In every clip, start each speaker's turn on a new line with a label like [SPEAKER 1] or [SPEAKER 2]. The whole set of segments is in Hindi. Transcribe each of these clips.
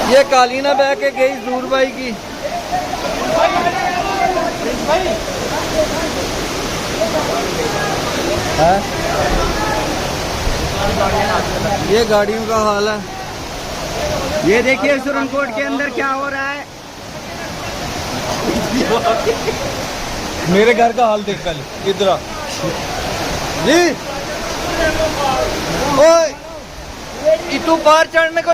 [SPEAKER 1] ये कालीना बह के गई दूर भाई की। है ये गाड़ियों का हाल है।
[SPEAKER 2] ये देखिए सुरनकोट के अंदर क्या हो रहा है।
[SPEAKER 1] मेरे घर का हाल देख पहले इधर जी। ओए तू बाहर चढ़ने को।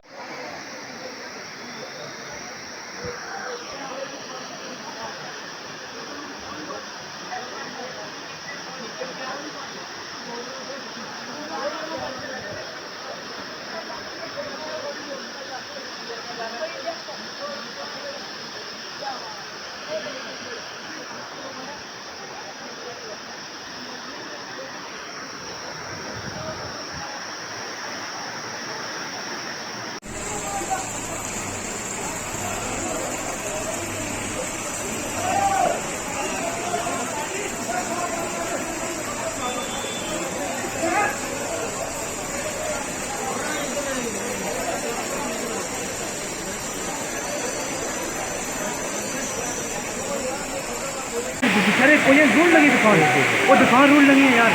[SPEAKER 2] अरे कोई रूल लगी दुकान, वो दुकान रूल लगी है यार।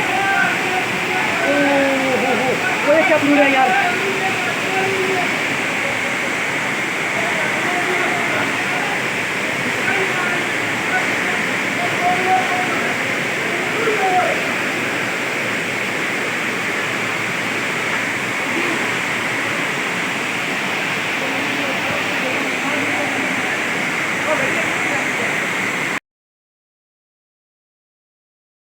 [SPEAKER 2] ओ क्या रूल है यार।